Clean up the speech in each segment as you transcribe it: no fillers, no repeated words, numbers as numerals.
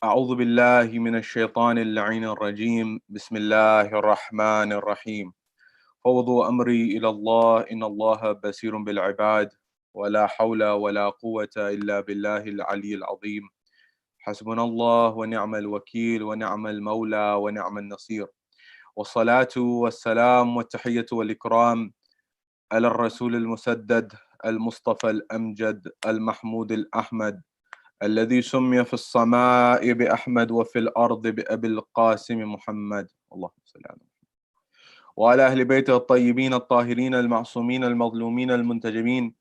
أعوذ بالله من الشيطان اللعين الرجيم بسم الله الرحمن الرحيم فوضوا أمري إلى الله إن الله بصير بالعباد ولا حول ولا قوة إلا بالله العلي العظيم حسبنا الله ونعم الوكيل ونعم المولى ونعم النصير والصلاة والسلام والتحية والإكرام على الرسول المسدد المصطفى الأمجد المحمود الأحمد الذي سمي في السماء بأحمد وفي الأرض بأبي القاسم محمد اللهم صل على محمد وعلى أهل بيته الطيبين الطاهرين المعصومين المظلومين المنتجبين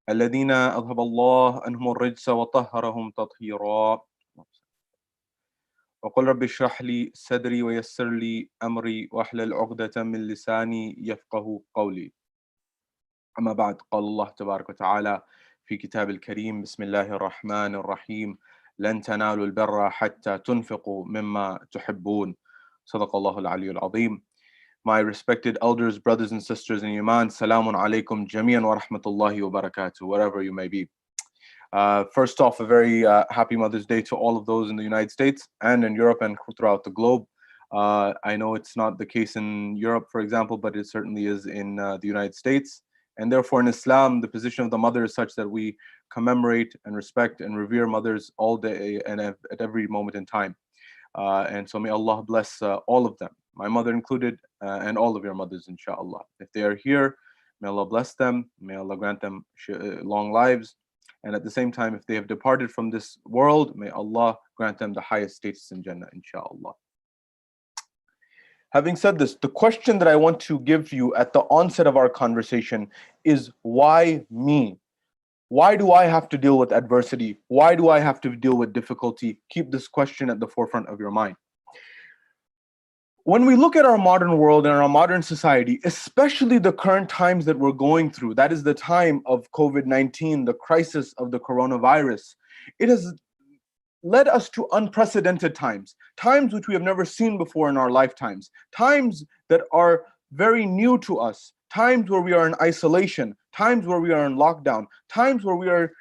الذين أذهب الله عنهم الرجس وطهرهم تطهيرا وقل رب اشرح لي صدري ويسر لي أمري واحلل عقدة من لساني يفقه قولي أما بعد قال الله تبارك وتعالى في كتاب الكريم بسم الله الرحمن الرحيم لن تنالوا البر حتى تنفقوا مما تحبون صدق الله العلي العظيم. My respected elders, brothers and sisters in Iman, salamun alaikum jami'an wa rahmatullahi wa barakatuh, wherever you may be. First off, a very happy Mother's Day to all of those in the United States and in Europe and throughout the globe. I know it's not the case in Europe, for example, but it certainly is in the United States. And therefore, in Islam, the position of the mother is such that we commemorate and respect and revere mothers all day and at every moment in time. And so may Allah bless all of them, my mother included, and all of your mothers, inshallah. If they are here, may Allah bless them, may Allah grant them long lives. And at the same time, if they have departed from this world, may Allah grant them the highest status in Jannah, inshallah. Having said this, the question that I want to give you at the onset of our conversation is why me? Why do I have to deal with adversity? Why do I have to deal with difficulty? Keep this question at the forefront of your mind. When we look at our modern world and our modern society, especially the current times that we're going through, that is the time of COVID-19, the crisis of the coronavirus, it has led us to unprecedented times, times which we have never seen before in our lifetimes, times that are very new to us, times where we are in isolation, times where we are in lockdown, times where we are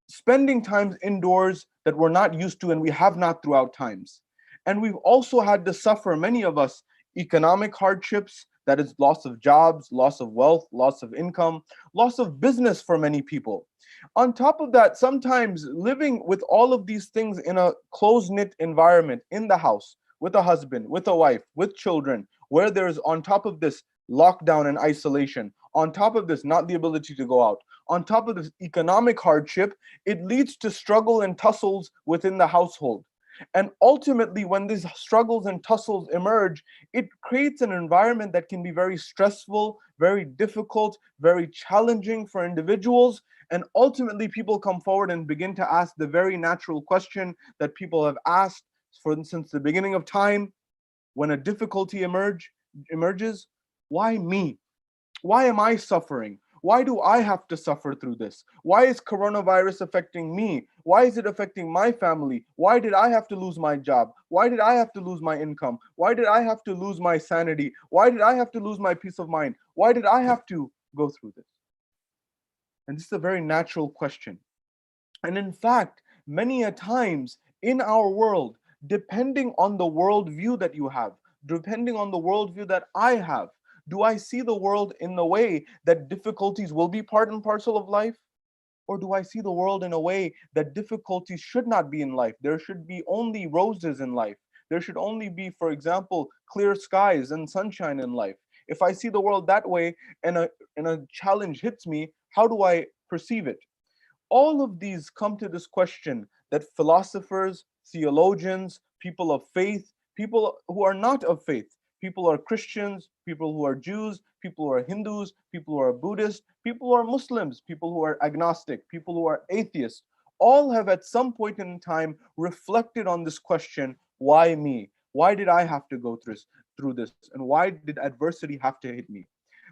spending times indoors that we're not used to and we have not throughout times. And we've also had to suffer, many of us, economic hardships, that is loss of jobs, loss of wealth, loss of income, loss of business for many people. On top of that, sometimes living with all of these things in a close-knit environment in the house, with a husband, with a wife, with children, where there's on top of this lockdown and isolation, on top of this not the ability to go out, on top of this economic hardship, it leads to struggle and tussles within the household. And ultimately, when these struggles and tussles emerge, it creates an environment that can be very stressful, very difficult, very challenging for individuals. And ultimately, people come forward and begin to ask the very natural question that people have asked since the beginning of time. When a difficulty emerges, why me? Why am I suffering? Why do I have to suffer through this? Why is coronavirus affecting me? Why is it affecting my family? Why did I have to lose my job? Why did I have to lose my income? Why did I have to lose my sanity? Why did I have to lose my peace of mind? Why did I have to go through this? And this is a very natural question. And in fact, many a times in our world, depending on the worldview that you have, depending on the worldview that I have, do I see the world in the way that difficulties will be part and parcel of life? Or do I see the world in a way that difficulties should not be in life? There should be only roses in life. There should only be, for example, clear skies and sunshine in life. If I see the world that way and a challenge hits me, how do I perceive it? All of these come to this question that philosophers, theologians, people of faith, people who are not of faith, people who are Christians, people who are Jews, people who are Hindus, people who are Buddhists, people who are Muslims, people who are agnostic, people who are atheists, all have at some point in time reflected on this question, why me? Why did I have to go through this? And why did adversity have to hit me?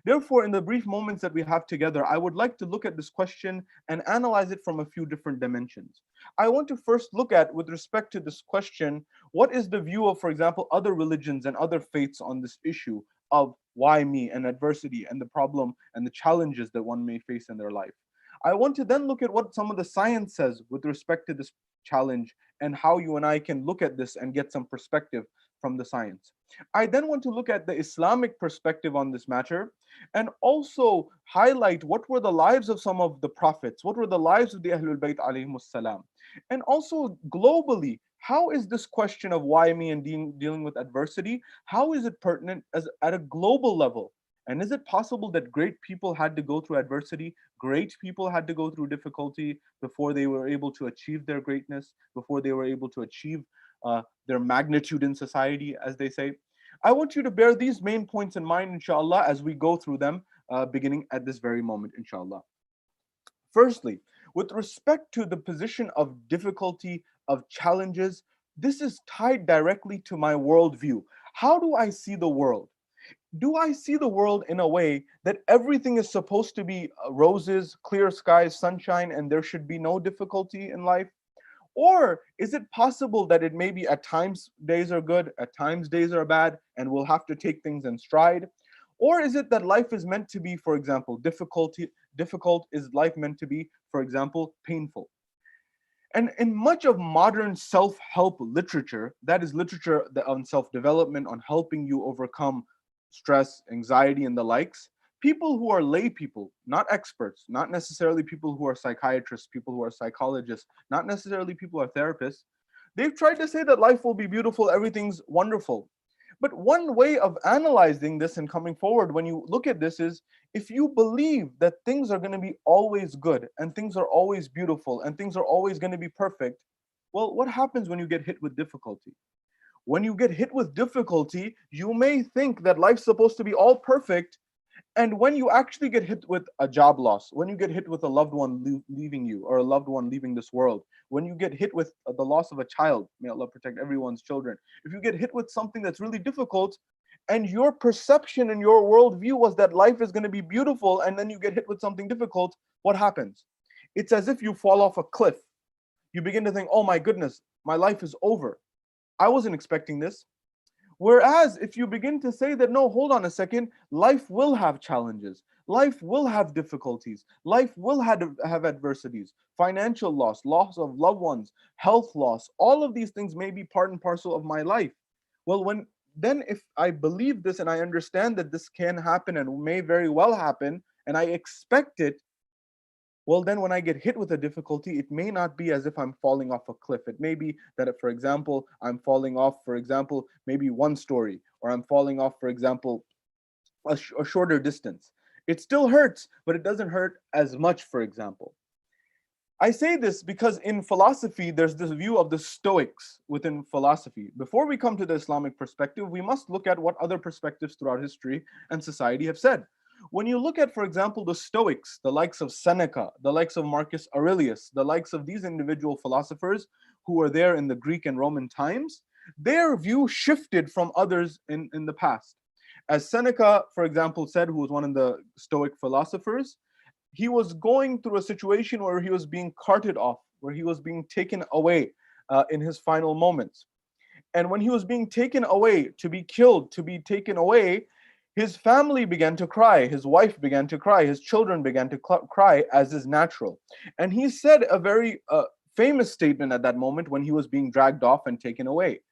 Therefore, in the brief moments that we have together, I would like to look at this question and analyze it from a few different dimensions. I want to first look at, with respect to this question, what is the view of, for example, other religions and other faiths on this issue of why me and adversity and the problem and the challenges that one may face in their life. I want to then look at what some of the science says with respect to this challenge and how you and I can look at this and get some perspective from the science. I then want to look at the Islamic perspective on this matter and also highlight what were the lives of some of the prophets, what were the lives of the Ahlul Bayt alayhimus salam, and also globally, how is this question of why me and dealing with adversity, how is it pertinent as at a global level? And is it possible that great people had to go through adversity? Great people had to go through difficulty before they were able to achieve their greatness, before they were able to achieve their magnitude in society, as they say. I want you to bear these main points in mind, inshallah, as we go through them, beginning at this very moment, inshallah. Firstly, with respect to the position of difficulty, of challenges, this is tied directly to my worldview. How do I see the world? Do I see the world in a way that everything is supposed to be roses, clear skies, sunshine, and there should be no difficulty in life? Or is it possible that it may be at times days are good, at times days are bad, and we'll have to take things in stride? Or is it that life is meant to be, for example, difficult is life meant to be, for example, painful? And in much of modern self-help literature, that is literature on self-development, on helping you overcome stress, anxiety, and the likes, people who are lay people, not experts, not necessarily people who are psychiatrists, people who are psychologists, not necessarily people who are therapists, they've tried to say that life will be beautiful, everything's wonderful. But one way of analyzing this and coming forward when you look at this is, if you believe that things are going to be always good and things are always beautiful and things are always going to be perfect, well, what happens when you get hit with difficulty? When you get hit with difficulty, you may think that life's supposed to be all perfect. And when you actually get hit with a job loss, when you get hit with a loved one leaving you or a loved one leaving this world, when you get hit with the loss of a child, may Allah protect everyone's children. If you get hit with something that's really difficult and your perception and your worldview was that life is going to be beautiful, and then you get hit with something difficult, what happens? It's as if you fall off a cliff. You begin to think, oh my goodness, my life is over. I wasn't expecting this. Whereas if you begin to say that, no, hold on a second, life will have challenges, life will have difficulties, life will have adversities, financial loss, loss of loved ones, health loss, all of these things may be part and parcel of my life. Well, if I believe this and I understand that this can happen and may very well happen, and I expect it, well, then when I get hit with a difficulty, it may not be as if I'm falling off a cliff. It may be that, for example, I'm falling off, for example, maybe one story, or I'm falling off, for example, a shorter distance. It still hurts, but it doesn't hurt as much, for example. I say this because in philosophy, there's this view of the Stoics within philosophy. Before we come to the Islamic perspective, we must look at what other perspectives throughout history and society have said. When you look at, for example, the Stoics, the likes of Seneca, the likes of Marcus Aurelius, the likes of these individual philosophers who were there in the Greek and Roman times, their view shifted from others in the past. As Seneca, for example, said, who was one of the Stoic philosophers, he was going through a situation where he was being carted off, where he was being taken away in his final moments. And when he was being taken away to be killed, to be taken away, his family began to cry, his wife began to cry, his children began to cry, as is natural. And he said a very famous statement at that moment when he was being dragged off and taken away.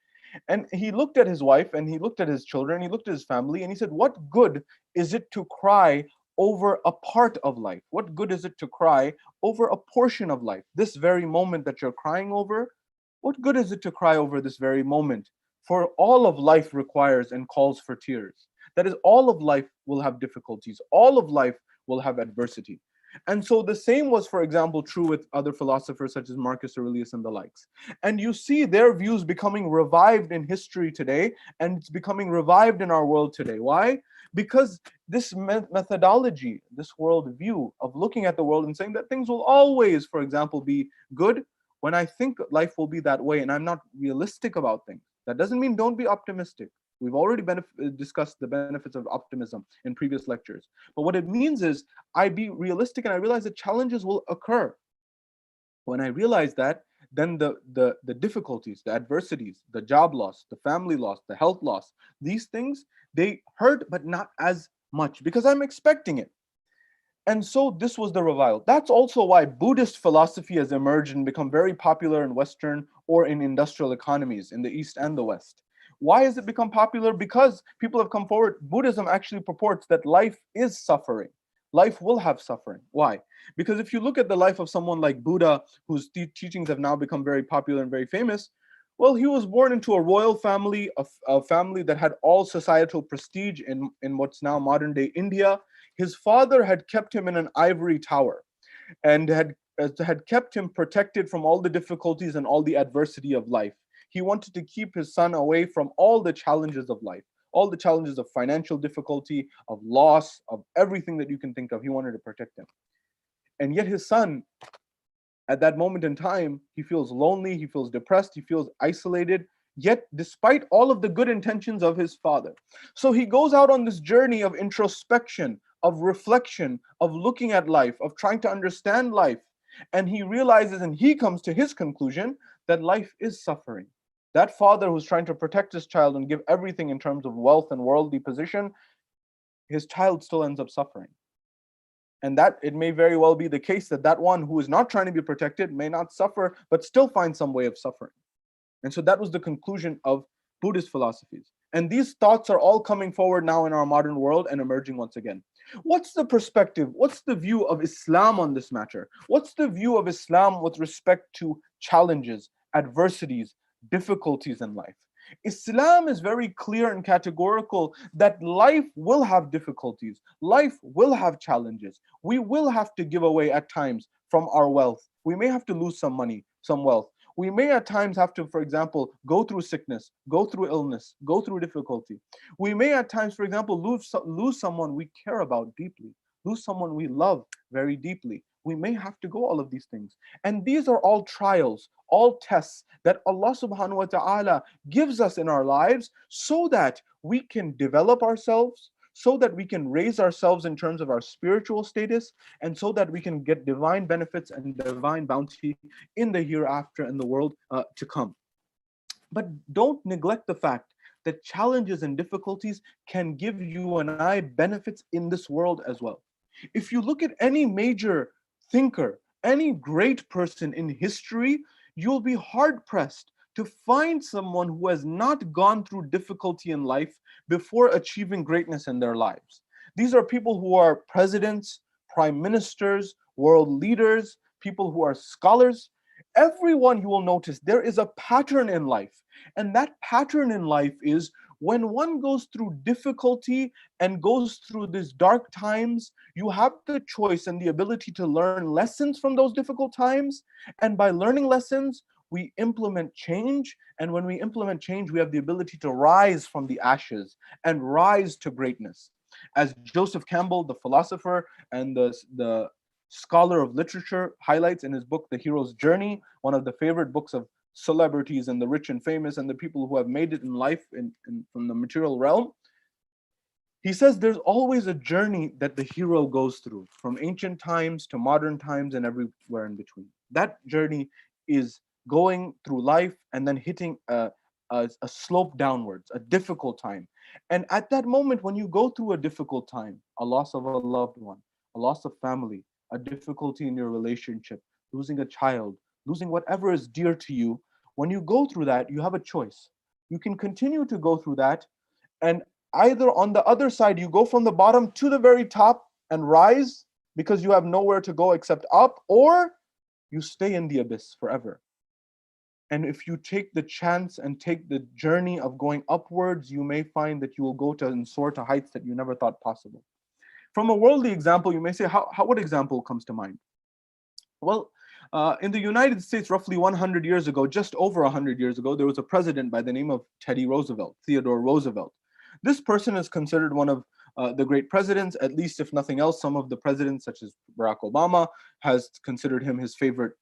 And he looked at his wife and he looked at his children, he looked at his family, and he said, what good is it to cry over a part of life? What good is it to cry over a portion of life? This very moment that you're crying over, what good is it to cry over this very moment? For all of life requires and calls for tears. That is, all of life will have difficulties. All of life will have adversity. And so the same was, for example, true with other philosophers such as Marcus Aurelius and the likes. And you see their views becoming revived in history today, and it's becoming revived in our world today. Why? Because this methodology, this worldview of looking at the world and saying that things will always, for example, be good, when I think life will be that way and I'm not realistic about things, that doesn't mean don't be optimistic. We've already discussed the benefits of optimism in previous lectures. But what it means is I be realistic and I realize that challenges will occur. When I realize that, then the difficulties, the adversities, the job loss, the family loss, the health loss, these things, they hurt, but not as much because I'm expecting it. And so this was the revival. That's also why Buddhist philosophy has emerged and become very popular in Western or in industrial economies in the East and the West. Why has it become popular? Because people have come forward. Buddhism actually purports that life is suffering. Life will have suffering. Why? Because if you look at the life of someone like Buddha, whose teachings have now become very popular and very famous, well, he was born into a royal family, a family that had all societal prestige in what's now modern day India. His father had kept him in an ivory tower and had kept him protected from all the difficulties and all the adversity of life. He wanted to keep his son away from all the challenges of life, all the challenges of financial difficulty, of loss, of everything that you can think of. He wanted to protect him. And yet his son, at that moment in time, he feels lonely, he feels depressed, he feels isolated, yet despite all of the good intentions of his father. So he goes out on this journey of introspection, of reflection, of looking at life, of trying to understand life. And he realizes and he comes to his conclusion that life is suffering. That father who's trying to protect his child and give everything in terms of wealth and worldly position, his child still ends up suffering. And that it may very well be the case that that one who is not trying to be protected may not suffer, but still find some way of suffering. And so that was the conclusion of Buddhist philosophies. And these thoughts are all coming forward now in our modern world and emerging once again. What's the perspective? What's the view of Islam on this matter? What's the view of Islam with respect to challenges, adversities, difficulties in life? Islam is very clear and categorical that life will have difficulties, life will have challenges. We will have to give away at times from our wealth. We may have to lose some money, some wealth. We may at times have to, for example, go through sickness, go through illness, go through difficulty. We may at times, for example, lose someone we care about deeply, lose someone we love very deeply. We may have to go all of these things. And these are all trials, all tests that Allah subhanahu wa ta'ala gives us in our lives so that we can develop ourselves, so that we can raise ourselves in terms of our spiritual status, and so that we can get divine benefits and divine bounty in the hereafter and the world to come. But don't neglect the fact that challenges and difficulties can give you and I benefits in this world as well. If you look at any major thinker, any great person in history, you'll be hard pressed to find someone who has not gone through difficulty in life before achieving greatness in their lives. These are people who are presidents, prime ministers, world leaders, people who are scholars. Everyone, you will notice there is a pattern in life. And that pattern in life is when one goes through difficulty and goes through these dark times, you have the choice and the ability to learn lessons from those difficult times. And by learning lessons, we implement change. And when we implement change, we have the ability to rise from the ashes and rise to greatness. As Joseph Campbell, the philosopher and the scholar of literature, highlights in his book, The Hero's Journey, one of the favorite books of celebrities and the rich and famous and the people who have made it in life from the material realm. He says there's always a journey that the hero goes through from ancient times to modern times and everywhere in between. That journey is going through life and then hitting a slope downwards, a difficult time. And at that moment, when you go through a difficult time, a loss of a loved one, a loss of family, a difficulty in your relationship, losing a child, losing whatever is dear to you, when you go through that, you have a choice. You can continue to go through that, and either on the other side, you go from the bottom to the very top and rise because you have nowhere to go except up, or you stay in the abyss forever. And if you take the chance and take the journey of going upwards, you may find that you will go to and soar to heights that you never thought possible. From a worldly example, you may say, what example comes to mind? Well, in the United States, roughly 100 years ago, just over 100 years ago, there was a president by the name of Teddy Roosevelt, Theodore Roosevelt. This person is considered one of the great presidents, at least if nothing else. Some of the presidents, such as Barack Obama, has considered him his favorite,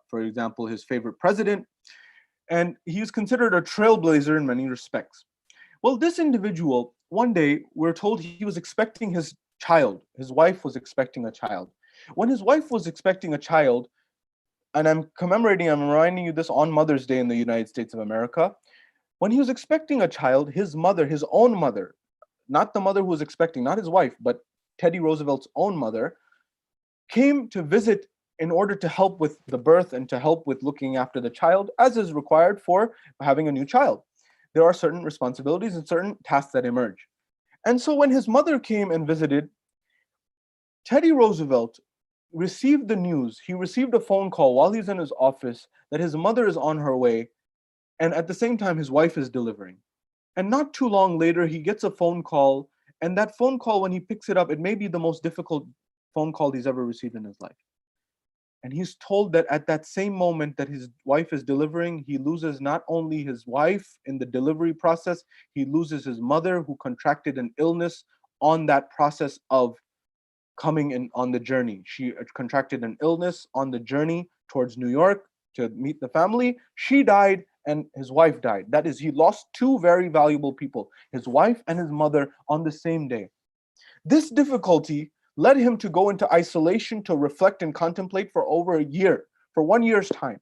for example, his favorite president. And he's considered a trailblazer in many respects. Well, this individual, one day, we're told he was expecting his child. His wife was expecting a child. When his wife was expecting a child, and I'm reminding you this on Mother's Day in the United States of America. When he was expecting a child, his mother, his own mother, not the mother who was expecting, not his wife, but Teddy Roosevelt's own mother, came to visit in order to help with the birth and to help with looking after the child, as is required for having a new child. There are certain responsibilities and certain tasks that emerge. And so when his mother came and visited, Teddy Roosevelt received the news. He received a phone call while he's in his office that his mother is on her way, and at the same time, his wife is delivering. And not too long later, he gets a phone call, and that phone call, when he picks it up, it may be the most difficult phone call he's ever received in his life. And he's told that at that same moment that his wife is delivering, he loses not only his wife in the delivery process, he loses his mother who contracted an illness on that process of coming in on the journey. She contracted an illness on the journey towards New York to meet the family. She died and his wife died. That is, he lost two very valuable people, his wife and his mother, on the same day. This difficulty led him to go into isolation to reflect and contemplate for over a year, for 1 year's time.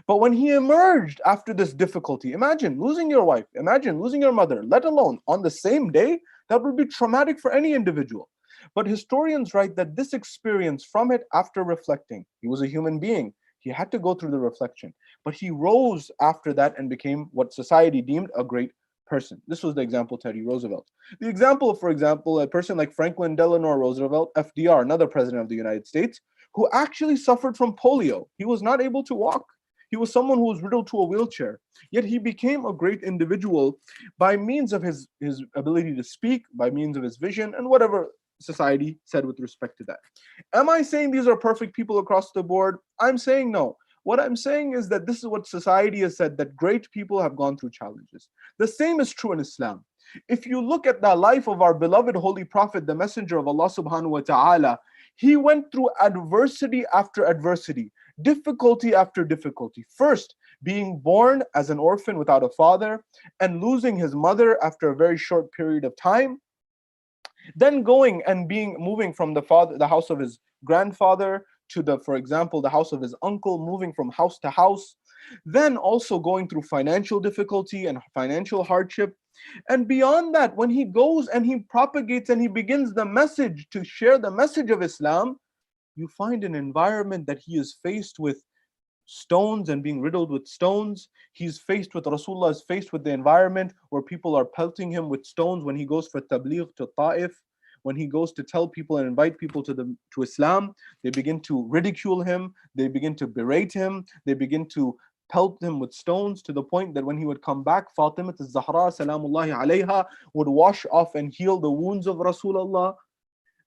But when he emerged after this difficulty, imagine losing your wife, imagine losing your mother, let alone on the same day, that would be traumatic for any individual. But historians write that this experience from it, after reflecting, he was a human being. He had to go through the reflection. But he rose after that and became what society deemed a great person. This was the example of Teddy Roosevelt. The example, for example, a person like Franklin Delano Roosevelt, FDR, another president of the United States, who actually suffered from polio. He was not able to walk. He was someone who was riddled to a wheelchair. Yet he became a great individual by means of his ability to speak, by means of his vision, and whatever society said with respect to that. Am I saying these are perfect people across the board? I'm saying no. What I'm saying is that this is what society has said, that great people have gone through challenges. The same is true in Islam. If you look at the life of our beloved Holy Prophet, the Messenger of Allah subhanahu wa ta'ala, he went through adversity after adversity, difficulty after difficulty. First, being born as an orphan without a father and losing his mother after a very short period of time. Then going and moving from the house of his grandfather to for example, the house of his uncle, moving from house to house. Then also going through financial difficulty and financial hardship. And beyond that, when he goes and he propagates and he begins the message to share the message of Islam, you find an environment that he is faced with stones and being riddled with stones. He's faced with, Rasulullah is faced with the environment where people are pelting him with stones when he goes for tabligh to Ta'if. When he goes to tell people and invite people to Islam, they begin to ridicule him, they begin to berate him, they begin to pelt him with stones, to the point that when he would come back, Fatima al-Zahra salamullahi alayha would wash off and heal the wounds of Rasulullah.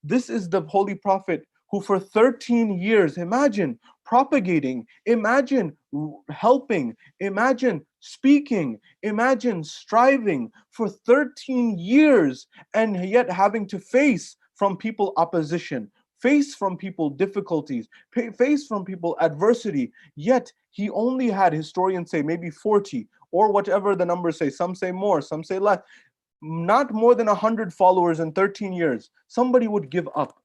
This is the Holy Prophet who for 13 years, imagine propagating, imagine helping, imagine speaking, imagine striving for 13 years, and yet having to face from people opposition, face from people difficulties, face from people adversity. Yet he only had, historians say, maybe 40 or whatever the numbers say. Some say more, some say less. Not more than 100 followers in 13 years. Somebody would give up.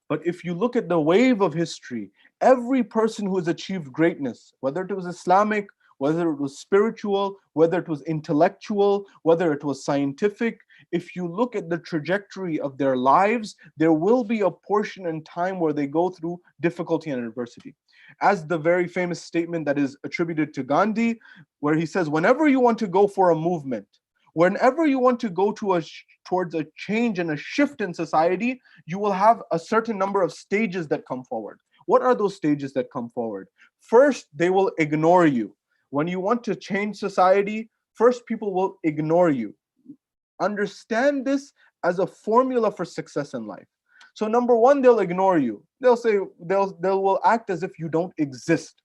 But if you look at the wave of history, every person who has achieved greatness, whether it was Islamic, whether it was spiritual, whether it was intellectual, whether it was scientific, if you look at the trajectory of their lives, there will be a portion in time where they go through difficulty and adversity. As the very famous statement that is attributed to Gandhi, where he says, whenever you want to go for a movement, whenever you want to go towards a change and a shift in society, you will have a certain number of stages that come forward. What are those stages that come forward? First, they will ignore you. When you want to change society, first people will ignore you. Understand this as a formula for success in life. So number one, they'll ignore you. They'll say, they will act as if you don't exist.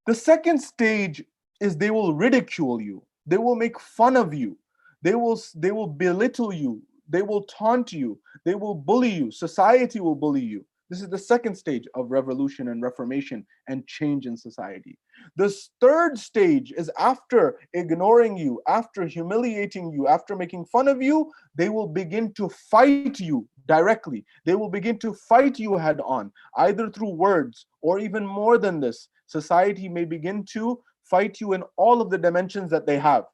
The second stage is they will ridicule you. They will make fun of you. They will belittle you. They will taunt you. They will bully you. Society will bully you. This is the second stage of revolution and reformation and change in society. The third stage is after ignoring you, after humiliating you, after making fun of you, they will begin to fight you directly. They will begin to fight you head on, either through words or even more than this. Society may begin to fight you in all of the dimensions that they have.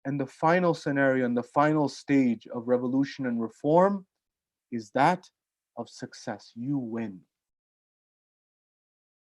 And the final scenario and the final stage of revolution and reform is that of success. You win.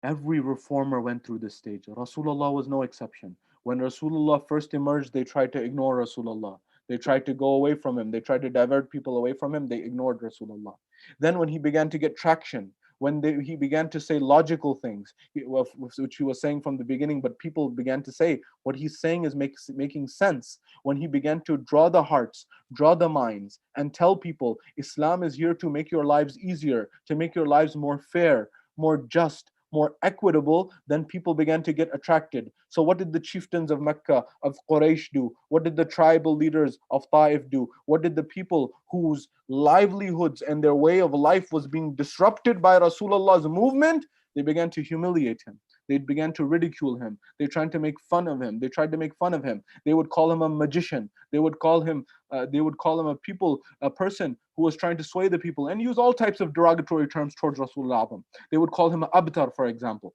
Every reformer went through this stage. Rasulullah was no exception. When Rasulullah first emerged, they tried to ignore Rasulullah. They tried to go away from him. They tried to divert people away from him. They ignored Rasulullah. Then, when he began to get traction, when he began to say logical things, which he was saying from the beginning, but people began to say what he's saying is making sense. When he began to draw the hearts, draw the minds, and tell people Islam is here to make your lives easier, to make your lives more fair, more just, more equitable, then people began to get attracted. So what did the chieftains of Mecca, of Quraysh do? What did the tribal leaders of Ta'if do? What did the people whose livelihoods and their way of life was being disrupted by Rasulullah's movement? They began to humiliate him. They began to ridicule him. They tried to make fun of him. They tried to make fun of him. They would call him a magician. They would call him a person who was trying to sway the people, and use all types of derogatory terms towards Rasulullah. They would call him abtar, for example.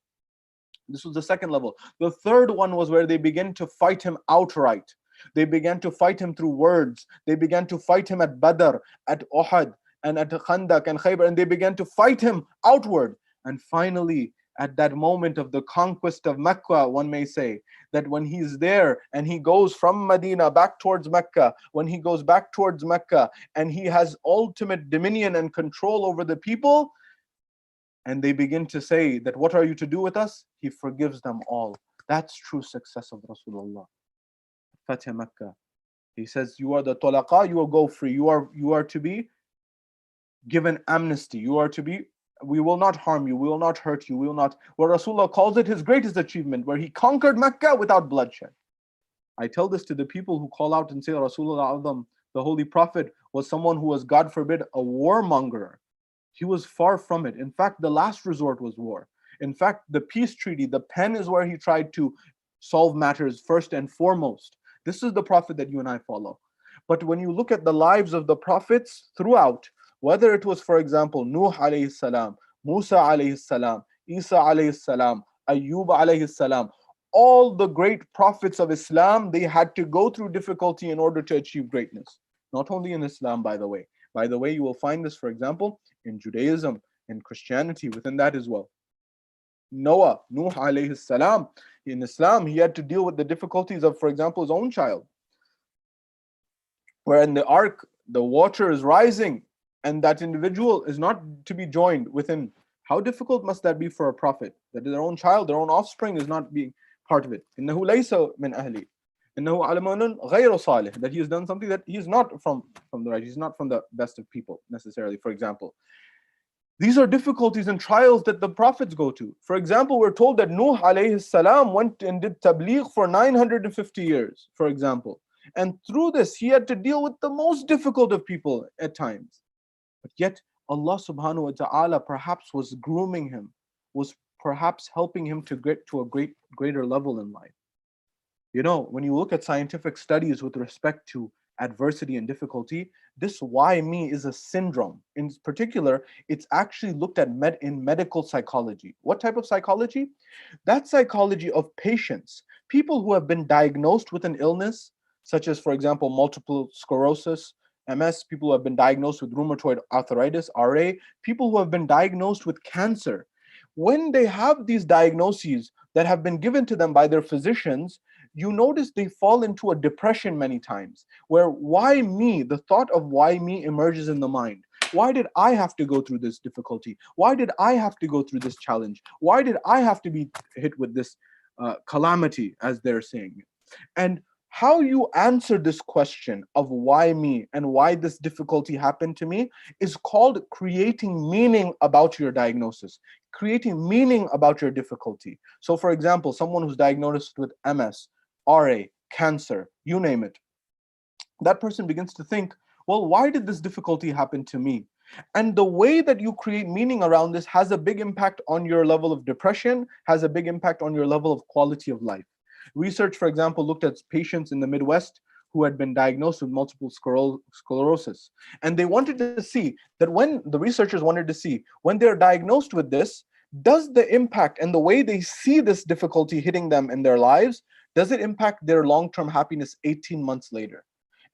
This was the second level. The third one was where they began to fight him outright. They began to fight him through words. They began to fight him at Badr, at Uhud, and at Khandak and Khaybar, and they began to fight him outward. And finally, at that moment of the conquest of Mecca, one may say, that when he's there and he goes from Medina back towards Mecca, when he goes back towards Mecca and he has ultimate dominion and control over the people, and they begin to say that, what are you to do with us? He forgives them all. That's true success of Rasulullah. Fatih Mecca. He says, you are the tulaqa, you will go free. You are to be given amnesty. We will not harm you, we will not hurt you, we will not. Where Rasulullah calls it his greatest achievement, where he conquered Mecca without bloodshed. I tell this to the people who call out and say Rasulullah Azam, the Holy Prophet, was someone who was, God forbid, a warmonger. He was far from it. In fact, the last resort was war. In fact, the peace treaty, the pen, is where he tried to solve matters first and foremost. This is the Prophet that you and I follow. But when you look at the lives of the prophets throughout, whether it was, for example, Nuh alayhi salam, Musa alayhi salam, Isa alayhi salam, Ayyub alayhi salam, all the great prophets of Islam, they had to go through difficulty in order to achieve greatness. Not only in Islam, by the way. By the way, you will find this, for example, in Judaism, in Christianity, within that as well. Nuh alayhi salam, in Islam, he had to deal with the difficulties of, for example, his own child. Where in the ark, the water is rising, and that individual is not to be joined within. How difficult must that be for a prophet? That their own child, their own offspring is not being part of it. إِنَّهُ لَيْسَ مِنْ أَهْلِ إِنَّهُ عَلَمٌ غَيْرُ صَالِحٍ. That he has done something that he is not from the right. He's not from the best of people necessarily, for example. These are difficulties and trials that the prophets go to. For example, we're told that Nuh alayhi salam went and did tabligh for 950 years, for example. And through this, he had to deal with the most difficult of people at times. But yet, Allah subhanahu wa ta'ala perhaps was grooming him, was perhaps helping him to get to a greater level in life. You know, when you look at scientific studies with respect to adversity and difficulty, this why me is a syndrome. In particular, it's actually looked at in medical psychology. What type of psychology? That psychology of patients, people who have been diagnosed with an illness, such as, for example, multiple sclerosis, MS, people who have been diagnosed with rheumatoid arthritis, RA, people who have been diagnosed with cancer. When they have these diagnoses that have been given to them by their physicians, you notice they fall into a depression many times, where why me, the thought of why me emerges in the mind. Why did I have to go through this difficulty? Why did I have to go through this challenge? Why did I have to be hit with this calamity, as they're saying? And how you answer this question of why me and why this difficulty happened to me is called creating meaning about your diagnosis, creating meaning about your difficulty. So, for example, someone who's diagnosed with MS, RA, cancer, you name it, that person begins to think, well, why did this difficulty happen to me? And the way that you create meaning around this has a big impact on your level of depression, has a big impact on your level of quality of life. Research, for example, looked at patients in the Midwest who had been diagnosed with multiple sclerosis. And they wanted to see that when the researchers wanted to see when they're diagnosed with this, does the impact and the way they see this difficulty hitting them in their lives, does it impact their long-term happiness 18 months later?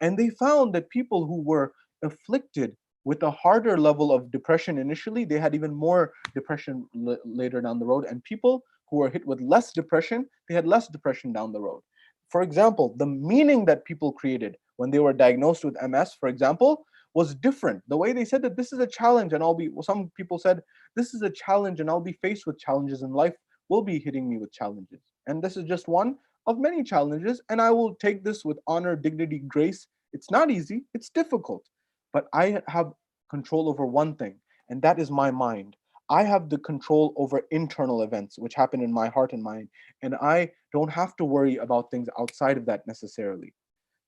And they found that people who were afflicted with a harder level of depression initially, they had even more depression later down the road. And people who were hit with less depression, they had less depression down the road. For example, the meaning that people created when they were diagnosed with MS, for example, was different. The way they said that this is a challenge, and some people said, this is a challenge, and I'll be faced with challenges in life, will be hitting me with challenges. And this is just one of many challenges, and I will take this with honor, dignity, grace. It's not easy, it's difficult, but I have control over one thing, and that is my mind. I have the control over internal events which happen in my heart and mind, and I don't have to worry about things outside of that necessarily.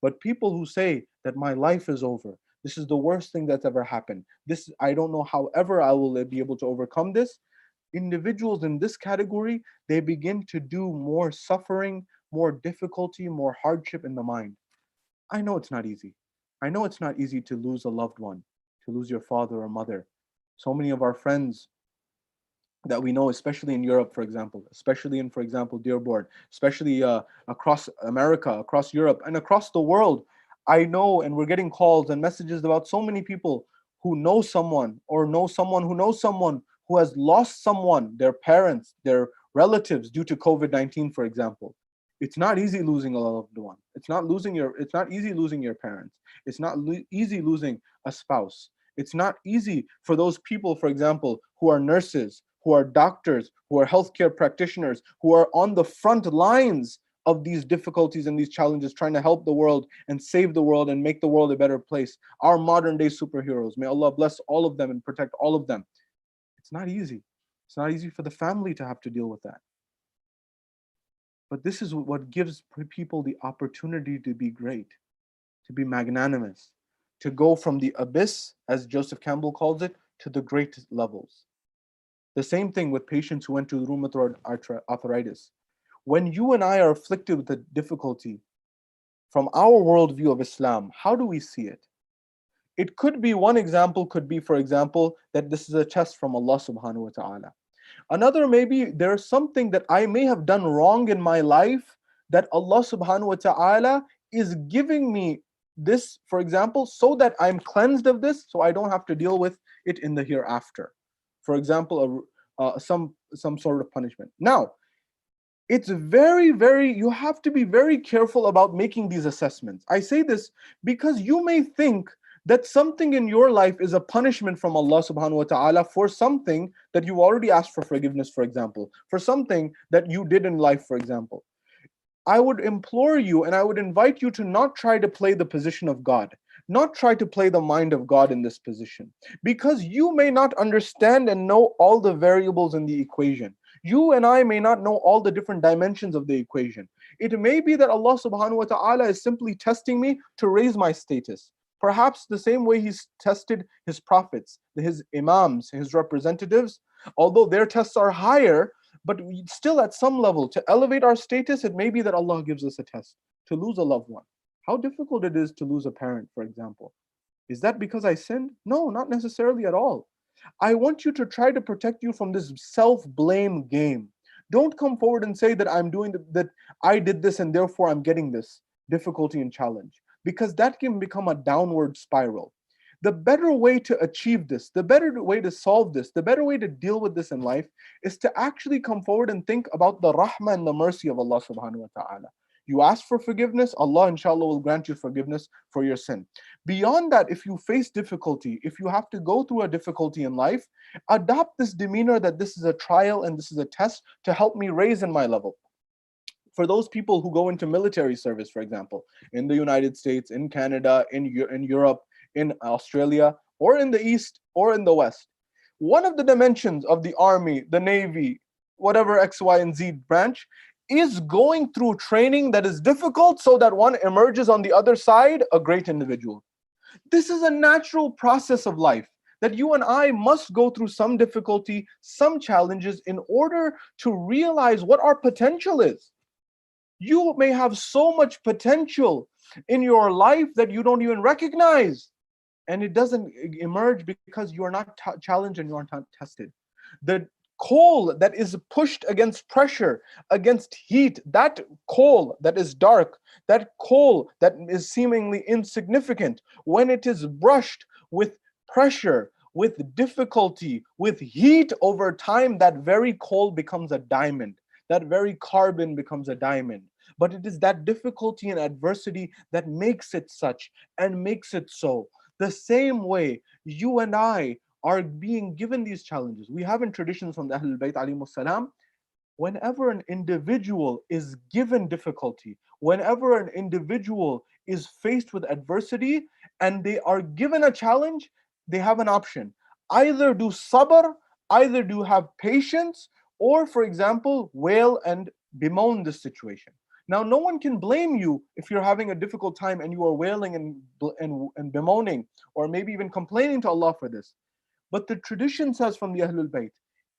But people who say that my life is over, this is the worst thing that's ever happened, this, I don't know how ever I will be able to overcome this, individuals in this category, they begin to do more suffering, more difficulty, more hardship in the mind. I know it's not easy. I know it's not easy to lose a loved one, to lose your father or mother. So many of our friends that we know, especially in Europe, for example, especially in, for example, Dearborn, especially across America, across Europe, and across the world. I know, and we're getting calls and messages about so many people who know someone or know someone who knows someone who has lost someone, their parents, their relatives, due to COVID-19, for example. It's not easy losing a loved one. It's not easy losing your parents. It's not easy losing a spouse. It's not easy for those people, for example, who are nurses, who are doctors, who are healthcare practitioners, who are on the front lines of these difficulties and these challenges, trying to help the world and save the world and make the world a better place. Our modern day superheroes. May Allah bless all of them and protect all of them. It's not easy. It's not easy for the family to have to deal with that. But this is what gives people the opportunity to be great, to be magnanimous, to go from the abyss, as Joseph Campbell calls it, to the great levels. The same thing with patients who went to rheumatoid arthritis. When you and I are afflicted with a difficulty, from our worldview of Islam, how do we see it? It could be, one example could be, for example, that this is a test from Allah subhanahu wa ta'ala. Another, maybe there's something that I may have done wrong in my life that Allah subhanahu wa ta'ala is giving me this, for example, so that I'm cleansed of this, so I don't have to deal with it in the hereafter. For example, some sort of punishment. Now, it's you have to be very careful about making these assessments. I say this because you may think that something in your life is a punishment from Allah subhanahu wa ta'ala for something that you already asked for forgiveness, for example, for something that you did in life, for example. I would implore you and I would invite you to not try to play the position of God, not try to play the mind of God in this position, because you may not understand and know all the variables in the equation. You and I may not know all the different dimensions of the equation. It may be that Allah subhanahu wa ta'ala is simply testing me to raise my status. Perhaps the same way He's tested His prophets, His imams, His representatives, although their tests are higher, but still at some level, to elevate our status, it may be that Allah gives us a test to lose a loved one. How difficult it is to lose a parent, for example. Is that because I sinned? No, not necessarily at all. I want you to try to protect you from this self-blame game. Don't come forward and say that that I did this and therefore I'm getting this difficulty and challenge, because that can become a downward spiral. The better way to achieve this, the better way to solve this, the better way to deal with this in life is to actually come forward and think about the rahmah and the mercy of Allah subhanahu wa ta'ala. You ask for forgiveness, Allah inshallah will grant you forgiveness for your sin. Beyond that, if you face difficulty, if you have to go through a difficulty in life, adopt this demeanor that this is a trial and this is a test to help me raise in my level. For those people who go into military service, for example, in the United States, in Canada, in Europe, in Australia, or in the East, or in the West, one of the dimensions of the Army, the Navy, whatever X, Y, and Z branch, is going through training that is difficult so that one emerges on the other side a great individual. This is a natural process of life, that you and I must go through some difficulty, some challenges in order to realize what our potential is. You may have so much potential in your life that you don't even recognize, and it doesn't emerge because you are not challenged and you are not tested. The coal that is pushed against pressure, against heat, that coal that is dark, that coal that is seemingly insignificant, when it is brushed with pressure, with difficulty, with heat over time, that very coal becomes a diamond. That very carbon becomes a diamond. But it is that difficulty and adversity that makes it such and makes it so. The same way you and I are being given these challenges. We have in traditions from the Ahlul Bayt alayhimus salam, whenever an individual is given difficulty, whenever an individual is faced with adversity and they are given a challenge, they have an option. Either do sabr, either do have patience, or, for example, wail and bemoan this situation. Now, no one can blame you if you're having a difficult time and you are wailing and bemoaning, or maybe even complaining to Allah for this. But the tradition says from the Ahlul Bayt,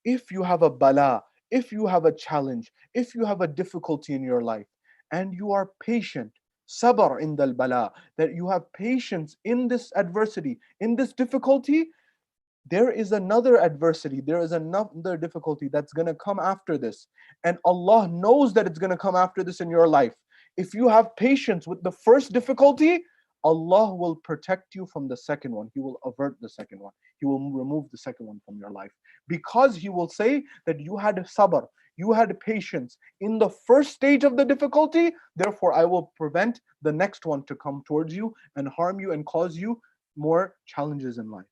if you have a bala, if you have a challenge, if you have a difficulty in your life, and you are patient, sabr in the bala, that you have patience in this adversity, in this difficulty, there is another adversity, there is another difficulty that's going to come after this. And Allah knows that it's going to come after this in your life. If you have patience with the first difficulty, Allah will protect you from the second one. He will avert the second one. He will remove the second one from your life. Because He will say that you had sabr, you had patience in the first stage of the difficulty, therefore I will prevent the next one to come towards you and harm you and cause you more challenges in life.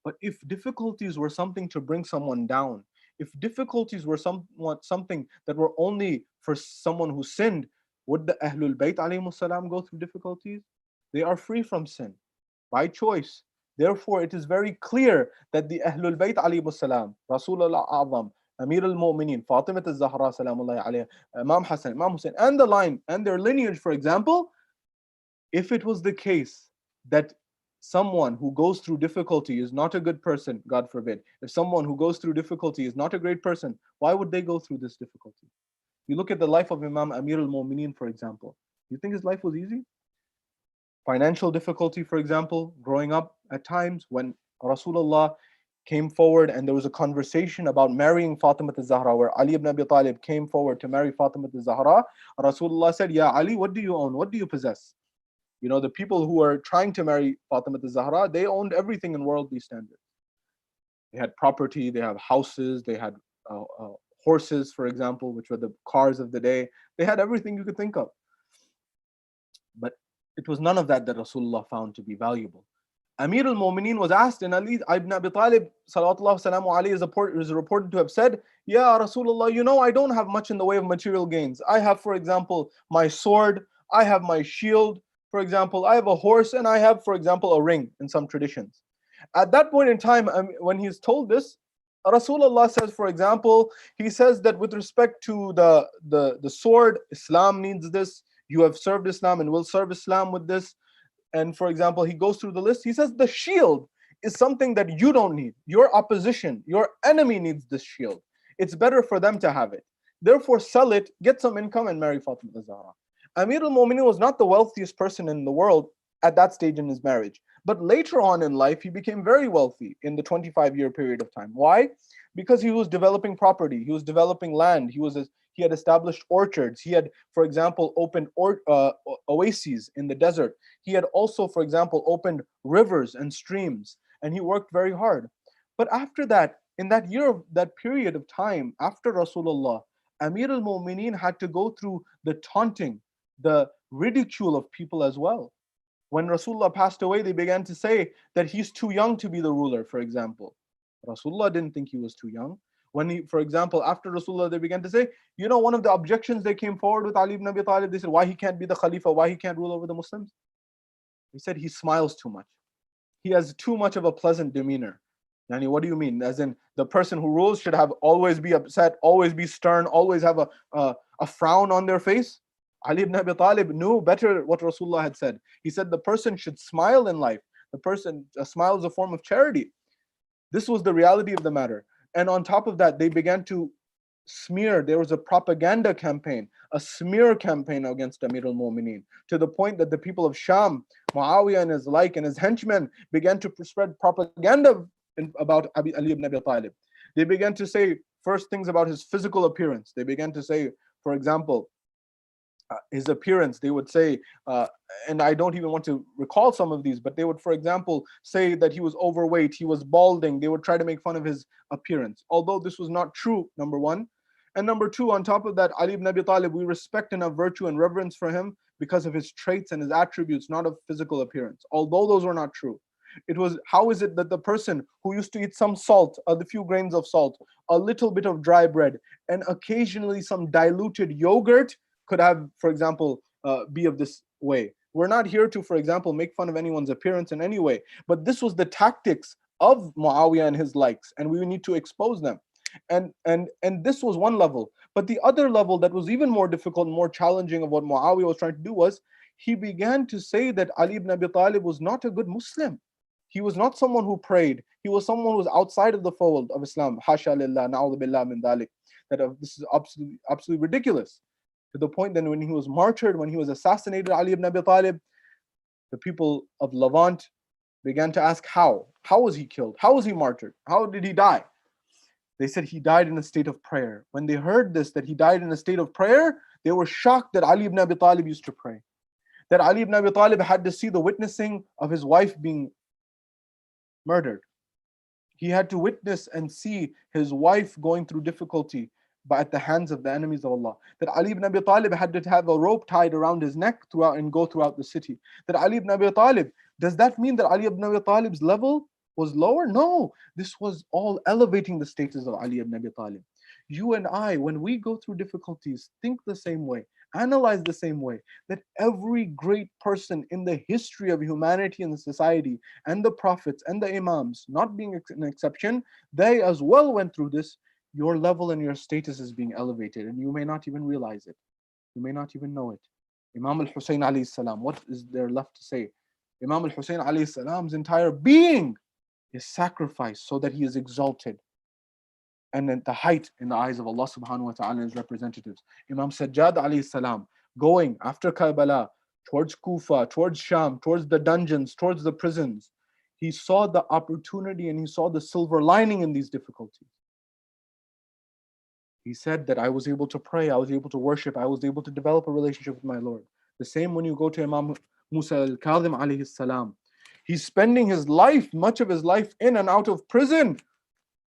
But if difficulties were something to bring someone down, if difficulties were something that were only for someone who sinned, would the Ahlul Bayt alayhimus salam go through difficulties? They are free from sin by choice. Therefore, it is very clear that the Ahlul Bayt alayhimus salam, Rasulullah A'zam, Amir al-Mu'mineen, Fatimah al-Zahra salamullahi alayha, Imam Hassan, Imam Hussein, and the line and their lineage, for example, if it was the case that someone who goes through difficulty is not a good person, God forbid, if someone who goes through difficulty is not a great person, why would they go through this difficulty? You look at the life of Imam Amir al-Mu'mineen, for example. You think his life was easy? Financial difficulty, for example, growing up at times when Rasulullah came forward and there was a conversation about marrying Fatima al-Zahra, where Ali ibn Abi Talib came forward to marry Fatima al-Zahra. Rasulullah said, Ya Ali, what do you own? What do you possess? You know, the people who were trying to marry Fatima al-Zahra, they owned everything in worldly standards. They had property, they had houses, they had horses, for example, which were the cars of the day. They had everything you could think of. But it was none of that that Rasulullah found to be valuable. Amir al-Mu'mineen was asked, and Ali ibn Abi Talib salawatullah salamu alayhi is reported to have said, Ya Rasulullah, you know, I don't have much in the way of material gains. I have, for example, my sword, I have my shield, for example, I have a horse, and I have, for example, a ring in some traditions. At that point in time, when he's told this, Rasulullah says, for example, he says that with respect to the sword, Islam needs this. You have served Islam and will serve Islam with this. And for example, he goes through the list. He says the shield is something that you don't need. Your opposition, your enemy needs this shield. It's better for them to have it. Therefore, sell it, get some income, and marry Fatima al-Zahra. Amir al-Mu'mineen was not the wealthiest person in the world at that stage in his marriage. But later on in life, he became very wealthy in the 25-year period of time. Why? Because he was developing property, he was developing land, he had established orchards, he had, for example, opened oases in the desert. He had also, for example, opened rivers and streams, and he worked very hard. But after that, in that year, that period of time after Rasulullah, Amir al-Mu'mineen had to go through the taunting, the ridicule of people as well. When Rasulullah passed away, they began to say that he's too young to be the ruler, for example. Rasulullah didn't think he was too young. When he, for example, after Rasulullah, they began to say, you know, one of the objections they came forward with Ali ibn Abi Talib, they said, why he can't be the Khalifa, why he can't rule over the Muslims? He said he smiles too much. He has too much of a pleasant demeanor. Yani, what do you mean? As in, the person who rules should have always be upset, always be stern, always have a frown on their face? Ali ibn Abi Talib knew better what Rasulullah had said. He said the person should smile in life. A smile is a form of charity. This was the reality of the matter. And on top of that, they began to smear. There was a propaganda campaign, a smear campaign against Amir al-Mu'mineen, to the point that the people of Sham, Muawiyah and his henchmen, began to spread propaganda about Ali ibn Abi Talib. They began to say first things about his physical appearance. They began to say, for example, his appearance. They would say, and I don't even want to recall some of these, but they would, for example, say that he was overweight, he was balding. They would try to make fun of his appearance, although this was not true, number one. And number two, on top of that, Ali ibn Abi Talib, we respect and have virtue and reverence for him because of his traits and his attributes, not of physical appearance, although those were not true. It was, how is it that the person who used to eat some salt, a few grains of salt, a little bit of dry bread, and occasionally some diluted yogurt could have, for example, be of this way? We're not here to, for example, make fun of anyone's appearance in any way, but this was the tactics of Muawiyah and his likes, and we need to expose them. And this was one level. But the other level that was even more difficult and more challenging of what Muawiyah was trying to do was, he began to say that Ali ibn Abi Talib was not a good Muslim. He was not someone who prayed. He was someone who was outside of the fold of Islam. Hasha lillah, na'udhu billah min dhalik. That this is absolutely ridiculous. To the point that when he was martyred, when he was assassinated, Ali ibn Abi Talib, the people of Levant began to ask how. How was he killed? How was he martyred? How did he die? They said he died in a state of prayer. When they heard this, that he died in a state of prayer, they were shocked that Ali ibn Abi Talib used to pray. That Ali ibn Abi Talib had to see the witnessing of his wife being murdered. He had to witness and see his wife going through difficulty but at the hands of the enemies of Allah. That Ali ibn Abi Talib had to have a rope tied around his neck throughout and go throughout the city. That Ali ibn Abi Talib, does that mean that Ali ibn Abi Talib's level was lower? No, this was all elevating the status of Ali ibn Abi Talib. You and I, when we go through difficulties, think the same way, analyze the same way. That every great person in the history of humanity and the society, and the prophets and the imams, not being an exception, they as well went through this. Your level and your status is being elevated, and you may not even realize it. You may not even know it. Imam al-Hussein alayhi salam, what is there left to say? Imam al-Hussein alayhi salam's entire being is sacrificed so that he is exalted and at the height in the eyes of Allah subhanahu wa ta'ala and his representatives. Imam Sajjad alayhi salam, going after Karbala, towards Kufa, towards Sham, towards the dungeons, towards the prisons, he saw the opportunity and he saw the silver lining in these difficulties. He said that I was able to pray, I was able to worship, I was able to develop a relationship with my Lord. The same when you go to Imam Musa al-Kadhim alayhi salam. He's spending his life, much of his life, in and out of prison.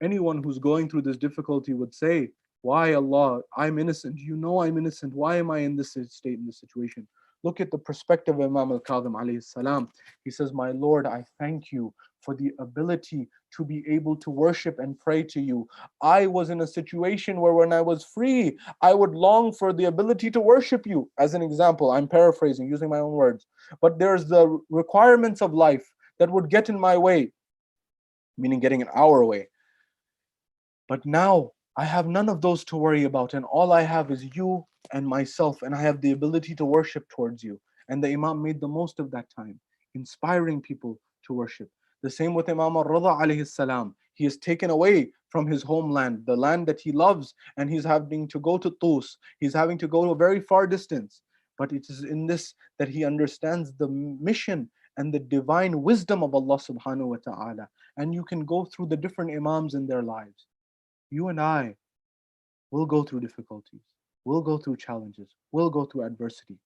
Anyone who's going through this difficulty would say, why Allah, I'm innocent. You know I'm innocent. Why am I in this state, in this situation? Look at the perspective of Imam al-Kadhim alayhi salam. He says, my Lord, I thank you for the ability to be able to worship and pray to you. I was in a situation where when I was free, I would long for the ability to worship you. As an example, I'm paraphrasing, using my own words. But there's the requirements of life that would get in my way, meaning getting in our way. But now I have none of those to worry about, and all I have is you and myself, and I have the ability to worship towards you. And the Imam made the most of that time, inspiring people to worship. The same with Imam al-Rida alayhi salam. He is taken away from his homeland, the land that he loves, and he's having to go to Tus. He's having to go to a very far distance. But it is in this that he understands the mission and the divine wisdom of Allah subhanahu wa ta'ala. And you can go through the different Imams in their lives. You and I will go through difficulties, will go through challenges, will go through adversity.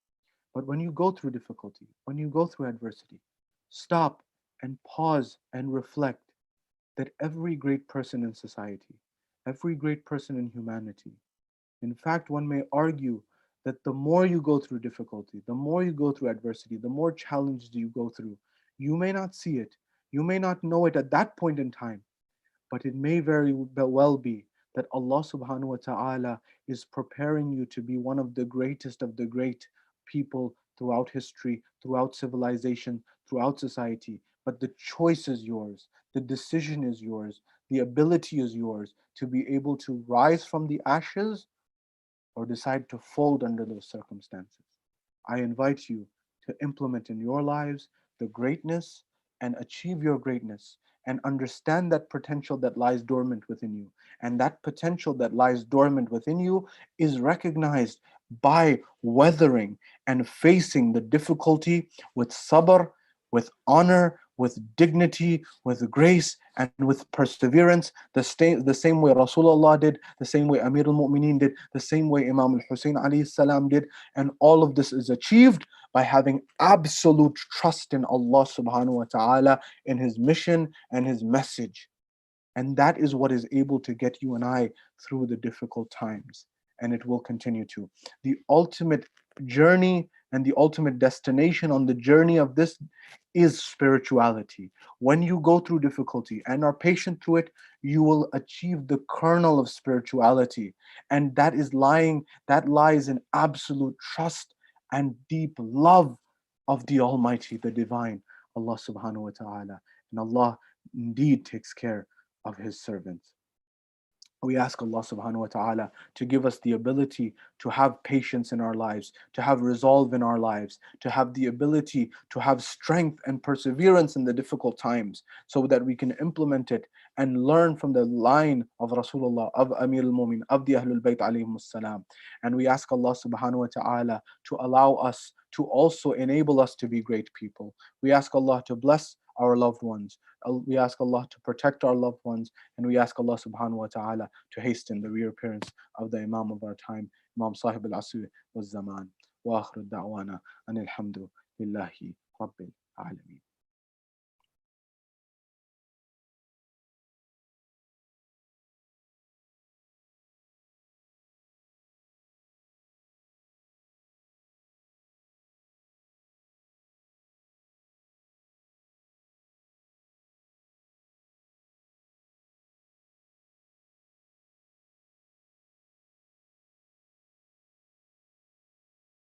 But when you go through difficulty, when you go through adversity, stop and pause and reflect that every great person in society, every great person in humanity, in fact, one may argue that the more you go through difficulty, the more you go through adversity, the more challenges you go through, you may not see it, you may not know it at that point in time, but it may very well be that Allah subhanahu wa ta'ala is preparing you to be one of the greatest of the great people throughout history, throughout civilization, throughout society. But the choice is yours, the decision is yours, the ability is yours to be able to rise from the ashes or decide to fold under those circumstances. I invite you to implement in your lives the greatness and achieve your greatness and understand that potential that lies dormant within you. And that potential that lies dormant within you is recognized by weathering and facing the difficulty with sabr, with honor, with dignity, with grace, and with perseverance, the same way Rasulullah did, the same way Amir al-Mu'mineen did, the same way Imam al-Hussein alayhi salam did. And all of this is achieved by having absolute trust in Allah subhanahu wa ta'ala, in His mission and His message. And that is what is able to get you and I through the difficult times. And it will continue to. The ultimate journey and the ultimate destination on the journey of this is spirituality. When you go through difficulty and are patient through it, you will achieve the kernel of spirituality. And that lies in absolute trust and deep love of the Almighty, the Divine, Allah subhanahu wa ta'ala. And Allah indeed takes care of His servants. We ask Allah subhanahu wa ta'ala to give us the ability to have patience in our lives, to have resolve in our lives, to have the ability to have strength and perseverance in the difficult times, so that we can implement it and learn from the line of Rasulullah, of Amir al-Mumin, of the Ahlul Bayt alayhim salam. And we ask Allah subhanahu wa ta'ala to allow us to also enable us to be great people. We ask Allah to bless our loved ones. We ask Allah to protect our loved ones, and we ask Allah subhanahu wa ta'ala to hasten the reappearance of the Imam of our time, Imam Sahib al-Asir wa Zaman. Wa akhiru da'wana anil hamdu lillahi rabbil alameen.